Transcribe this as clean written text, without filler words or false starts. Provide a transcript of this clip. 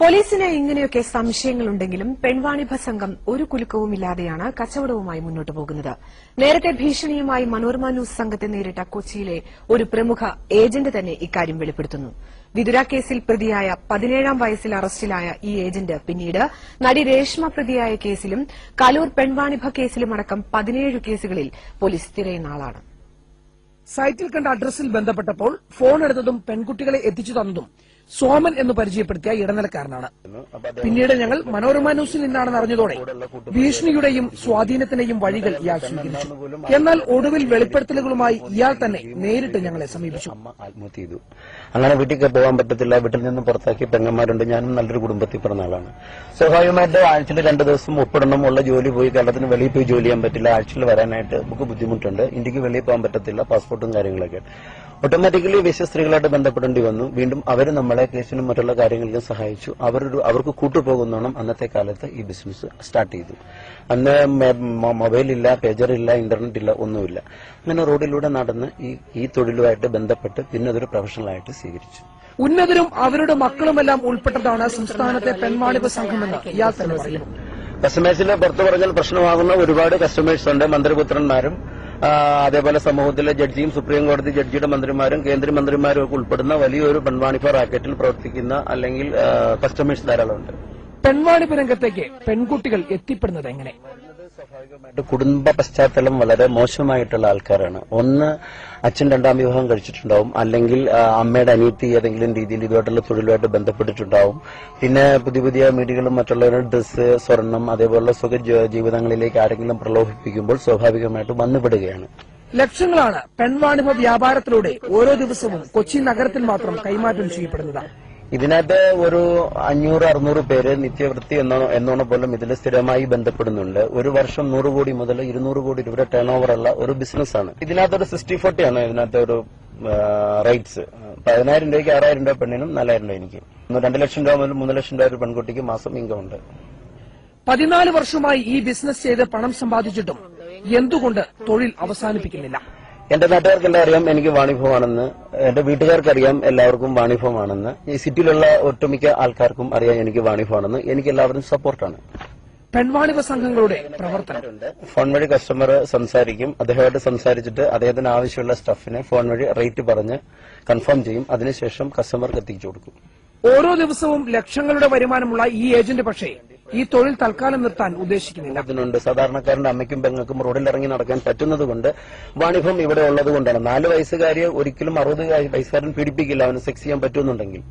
പോലീസിന് ഇങ്ങനെയൊക്കെ സംശയങ്ങളുണ്ടെങ്കിലും പെൺവാണിഭ സംഘം ഒരു കുലുക്കവുമില്ലാതെയാണ് കച്ചവടവുമായി മുന്നോട്ടു പോകുന്നത്. നേരത്തെ ഭീഷണിയുമായി മനോരമ ന്യൂസ് സംഘത്തെ നേരിട്ട കൊച്ചിയിലെ ഒരു പ്രമുഖ ഏജന്റ് തന്നെ ഇക്കാര്യം വെളിപ്പെടുത്തുന്നു. വിതുര കേസിൽ പ്രതിയായ 17-ാം വയസ്സിൽ അറസ്റ്റിലായ ഈ ഏജന്റ് പിന്നീട് നടി രേഷ്മ പ്രതിയായ കേസിലും കലൂർ പെൺവാണിഭ കേസിലുമടക്കം 17 കേസുകളിൽ പോലീസ് തിരയുന്ന ആളാണ്. സൈറ്റിൽ കണ്ട അഡ്രസ്സിൽ ബന്ധപ്പെട്ടപ്പോൾ ഫോൺ എടുത്തതും പെൺകുട്ടികളെ എത്തിച്ചു തന്നതും സോമൻ എന്ന് പരിചയപ്പെടുത്തിയ ഇടനിലക്കാരനാണ്. പിന്നീട് ഞങ്ങൾ മനോരമ ന്യൂസിൽ നിന്നാണെന്ന് അറിഞ്ഞതോടെ ഭീഷണിയുടെയും സ്വാധീനത്തിന്റെയും വഴികൾ ഇയാൾ സ്വീകരിച്ചു. എന്നാൽ ഒടുവിൽ വെളിപ്പെടുത്തലുകളുമായി ഇയാൾ തന്നെ നേരിട്ട് ഞങ്ങളെ സമീപിച്ചു. അങ്ങനെ വീട്ടിൽ പോകാൻ പറ്റത്തില്ല, വീട്ടിൽ നിന്ന് പുറത്താക്കി പെങ്ങന്മാരുണ്ട്, ഞാനും നല്ലൊരു കുടുംബത്തിൽ പിറന്ന ആളാണ്. സ്വാഭാവികമായിട്ട് ആഴ്ചയിൽ 2 ദിവസം ഒപ്പിടണം, ഉള്ള ജോലി പോയി കേരളത്തിന് വെളിയിൽ പോയി ജോലി ചെയ്യാൻ പറ്റില്ല, ആഴ്ചയിൽ വരാനായിട്ട് നമുക്ക് ബുദ്ധിമുട്ടുണ്ട്, ഇന്ത്യക്ക് വെളിയിൽ പോകാൻ പറ്റത്തില്ല, പാസ്പോർട്ടും കാര്യങ്ങളൊക്കെ. ഓട്ടോമാറ്റിക്കലി വിശ്വസ്ത്രീകളായിട്ട് ബന്ധപ്പെടേണ്ടി വന്നു. വീണ്ടും അവർ നമ്മളെ കേസിനും മറ്റുള്ള കാര്യങ്ങളിലും സഹായിച്ചു. അവർക്ക് കൂട്ടുപോകുന്നോണം അന്നത്തെ കാലത്ത് ഈ ബിസിനസ് സ്റ്റാർട്ട് ചെയ്തു. അന്ന് മൊബൈലില്ല, പേജറില്ല, ഇന്റർനെറ്റ് ഇല്ല, ഒന്നുമില്ല. അങ്ങനെ റോഡിലൂടെ നടന്ന് ഈ തൊഴിലുമായിട്ട് ബന്ധപ്പെട്ട് പിന്നെ അതൊരു പ്രൊഫഷണലായിട്ട് സ്വീകരിച്ചു. ഉന്നതരും അവരുടെ മക്കളുമെല്ലാം ഉൾപ്പെട്ടതാണ് സംസ്ഥാനത്തെ പെൺവാണിഭ സംഘമെന്ന് ഇയാൾ തന്നെ പറയുന്നു. കസ്റ്റമേഴ്സിന് പുറത്തു പറഞ്ഞാൽ പ്രശ്നമാകുന്ന ഒരുപാട് കസ്റ്റമേഴ്സ് ഉണ്ട്. മന്ത്രിപുത്രന്മാരും അതേപോലെ സമൂഹത്തിലെ ജഡ്ജിയും സുപ്രീം കോടതി ജഡ്ജിയുടെ മന്ത്രിമാരും കേന്ദ്രമന്ത്രിമാരും ഒക്കെ ഉൾപ്പെടുന്ന വലിയൊരു പെൺവാണിഭ റാക്കറ്റിൽ പ്രവർത്തിക്കുന്ന അല്ലെങ്കിൽ കസ്റ്റമേഴ്സ് ധാരാളമുണ്ട്. പെൺവാണിഭ രംഗത്തേക്ക് പെൺകുട്ടികൾ എത്തിപ്പെടുന്നത് എങ്ങനെ? സ്വാഭാവികമായിട്ട് കുടുംബ പശ്ചാത്തലം വളരെ മോശമായിട്ടുള്ള ആൾക്കാരാണ്. ഒന്ന് അച്ഛൻ 2ാം വിവാഹം കഴിച്ചിട്ടുണ്ടാവും, അല്ലെങ്കിൽ അമ്മയുടെ അനിയത്തി ഏതെങ്കിലും രീതിയിൽ ഇതുമായിട്ടുള്ള തൊഴിലുമായിട്ട് ബന്ധപ്പെട്ടിട്ടുണ്ടാവും. പിന്നെ പുതിയ മീഡിയകളും മറ്റുള്ളവരുടെ ഡ്രസ്സ്, സ്വർണം, അതേപോലുള്ള സുഖ ജീവിതങ്ങളിലേക്ക് ആരെങ്കിലും പ്രലോഭിപ്പിക്കുമ്പോൾ സ്വാഭാവികമായിട്ടും വന്നുപെടുകയാണ്. ലക്ഷങ്ങളാണ് പെൺവാണിഭ വ്യാപാരത്തിലൂടെ ഓരോ ദിവസവും കൊച്ചി നഗരത്തിൽ മാത്രം കൈമാറ്റം ചെയ്യപ്പെടുന്നത്. ഇതിനകത്ത് ഒരു 500-600 പേര് നിത്യവൃത്തി എന്നോണം പോലും ഇതിൽ സ്ഥിരമായി ബന്ധപ്പെടുന്നുണ്ട്. ഒരു വർഷം 100 കോടി മുതൽ 200 കോടി രൂപ ടേൺ ഓവർ ഉള്ള ഒരു ബിസിനസ്സാണ്. ഇതിനകത്തൊരു 60-40 ആണ് ഇതിനകത്ത് ഒരു റേറ്റ്സ്. 10,000 രൂപയ്ക്ക് 6,000 രൂപ പെണ്ണിനും 4,000 രൂപ എനിക്ക്. 2 ലക്ഷം രൂപ മുതൽ 3 ലക്ഷം രൂപ ഒരു പെൺകുട്ടിക്ക് മാസം ഇൻകം ഉണ്ട്. 14 വർഷമായി ഈ ബിസിനസ് ചെയ്ത് പണം സമ്പാദിച്ചിട്ടും എന്തുകൊണ്ട് തൊഴിൽ അവസാനിപ്പിക്കുന്നില്ല? എന്റെ നാട്ടുകാർക്കെല്ലാം അറിയാം എനിക്ക് വാണിഭവമാണെന്ന്, എന്റെ വീട്ടുകാർക്കറിയാം എല്ലാവർക്കും വാണിഭവമാണെന്ന്, ഈ സിറ്റിയിലുള്ള ഒട്ടുമിക്ക ആൾക്കാർക്കും അറിയാം എനിക്ക് വാണിഭവമാണെന്ന്. എനിക്ക് എല്ലാവരും സപ്പോർട്ടാണ്. പെൺവാണിഭ സംഘങ്ങളുടെ പ്രവർത്തനം ഫോൺ വഴി കസ്റ്റമർ സംസാരിക്കും, അദ്ദേഹമായിട്ട് സംസാരിച്ചിട്ട് അദ്ദേഹത്തിന് ആവശ്യമുള്ള സ്റ്റഫിനെ ഫോൺ വഴി റേറ്റ് പറഞ്ഞ് കൺഫേം ചെയ്യും. അതിനുശേഷം കസ്റ്റമർക്ക് എത്തിച്ചു കൊടുക്കും. ഓരോ ദിവസവും ലക്ഷങ്ങളുടെ വരുമാനമുള്ള ഈ ഏജന്റ് പക്ഷേ ഈ തൊഴിൽ തൽക്കാലം നിർത്താൻ ഉദ്ദേശിക്കുന്നില്ല. അതിനുണ്ട് സാധാരണക്കാരന്റെ അമ്മയ്ക്കും പെങ്ങൾക്കും റോഡിലിറങ്ങി നടക്കാൻ പറ്റുന്നതുകൊണ്ട് വാണിഭം ഇവിടെ ഉള്ളതുകൊണ്ടാണ്. 4 വയസ്സുകാരിയെ ഒരിക്കലും 60 വയസ്സുകാരൻ പീഡിപ്പിക്കില്ല, അവന് സെക്സ് ചെയ്യാൻ പറ്റുന്നുണ്ടെങ്കിൽ.